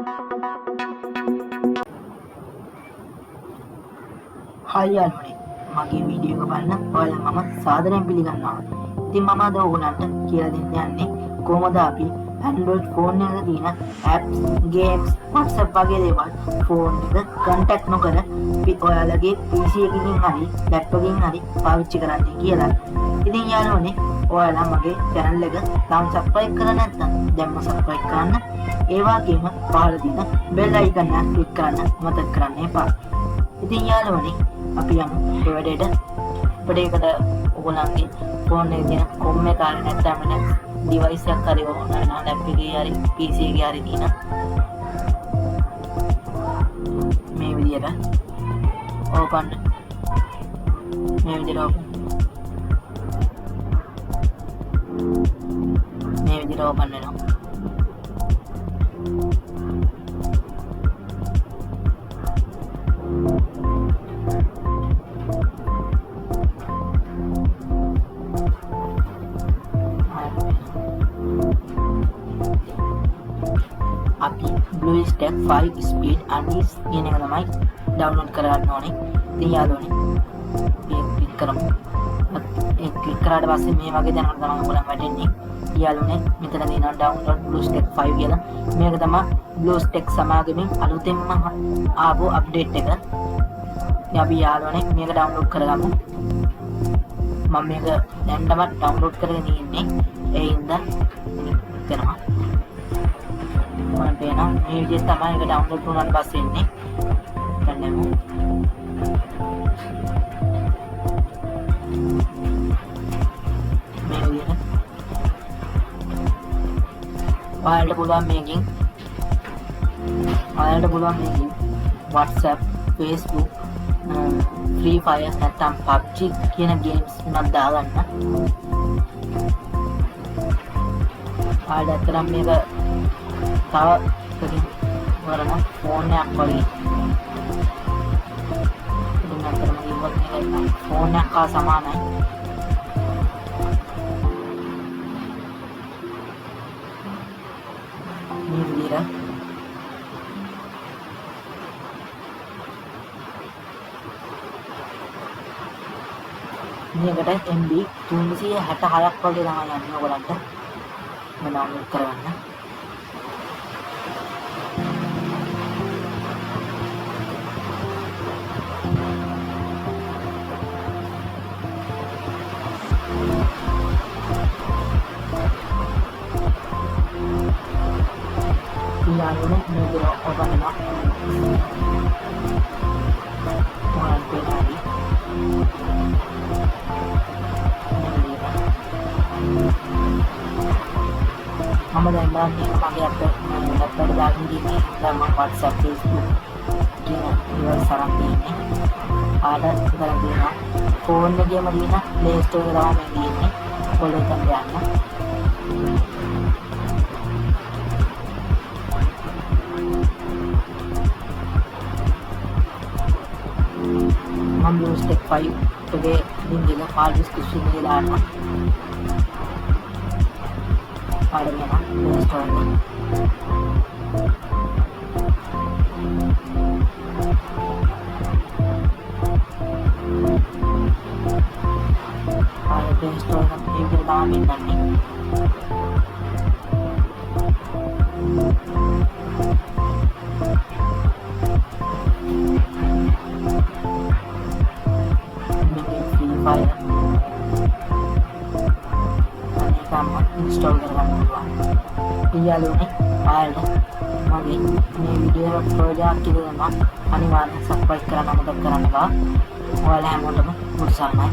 හයි යාළුවනේ මගේ වීඩියෝ එක බලන්න ඔයාලා මම සාදරයෙන් පිළිගන්නවා. ඉතින් මම අද ඔයගොල්ලන්ට කියලා දෙන්න යන්නේ කොහොමද අපි Android phone එකක තියෙන apps, games, WhatsApp වගේ දේවල් phone එක contact නොකර ඔයාලගේ PC එකකින් හරි laptop එකකින් හරි පාවිච්චි කරන්නේ කියලා. ඉතින් යාළුවනේ ඔයාලා මගේ channel එක තාම subscribe කරලා නැත්නම් දැන්ම subscribe කරන්න. ඒ වගේම පහළ තියෙන bell icon එක click කරන්න මතක කරන්න එපා. ඉතින් යාළුවනේ අපි යමු ඒ වැඩේට. අපිට ඔයගොල්ලන්ගේ ෆෝන් එකේ තියෙන කොම් එක හරි නැත්නම් වෙන ඩිවයිස් එකක් හරි ඕන නම් ලැප් එකේ හරි PC එකේ හරි තියෙන මේ විදියට ඕපන් මේ විදියට ඕපන් වෙනවා. අපි BlueStacks 5 speed unleash කියන එක තමයි ඩවුන්ලෝඩ් කරගන්න ඕනේ. ඉතින් යාළුවනේ මේක ක්ලික් කරමු. ඒක ක්ලික් කරාට පස්සේ මේ වගේ දැනකට තමයි ඔයගොල්ලන් වැටෙන්නේ. යාළුවනේ මෙතන තියෙනවා download BlueStacks 5 කියලා. මේක තමයි BlueStacks සමාගමෙන් අලුතෙන්ම ආපු අප්ඩේට් එක. ඉතින් අපි යාළුවනේ මේක ඩවුන්ලෝඩ් කරගමු. මම මේක දැන් තමයි ඩවුන්ලෝඩ් කරගෙන ඉන්නේ. ඒ හින්දා කරනවා. මේ විදිහට තමයි ඒක ඩවුන්ලෝඩ් වුණාට පස්සේ එන්නේ. දැන් මේ විදිහට ඔයාලට පුළුවන් මේකෙන් WhatsApp, Facebook, Free Fire නැත්නම් PUBG කියන ගේම්ස් උනත් දාගන්න. ඔයාලට අතරම මේක තව වරණ ෆෝන් එකක් වගේ ඉතින් අතරම ඉවත් එකයි ෆෝන් එකක් හා සමානයි. මේ විදිහට මේකට MB 366ක් වගේ තමයි යන්නේ ඔයගලන්ට ඩවුන්ලෝඩ් කරගන්න. යාළුවනේ මේක ඕපන් වෙනවා. ඔයාලට පේනවාද? මම දැන් දාන්නේ මගේ අප්ඩේට් දාගෙන ඉන්නේ. දැන් මම WhatsApp, Facebook කියන ඒවා සරන් තියෙන්නේ. ආඩර් කරලා තියෙනවා. ෆෝන් එකේම තියෙන Play Store එක තමයි මේ තියෙන්නේ. ඔයාලට යන්න. हम BlueStacks 5 के लिंक देगा फाइल डिस्क्रिप्शन में डालना फाइल में ना इंस्टॉल में फाइल पे इंस्टॉल करने के बाद में करनी इंस्टॉल करना होगा. යාළුවනේ ඔයාලට මගේ මේ වීඩියෝ එක ප්‍රයෝජනවත් කියලා නම් අනිවාර්යෙන් සබ්ස්ක්‍රයිබ් කරන්න මතක කරන්න එපා. ඔයාලා හැමෝටම උත්සාහයි.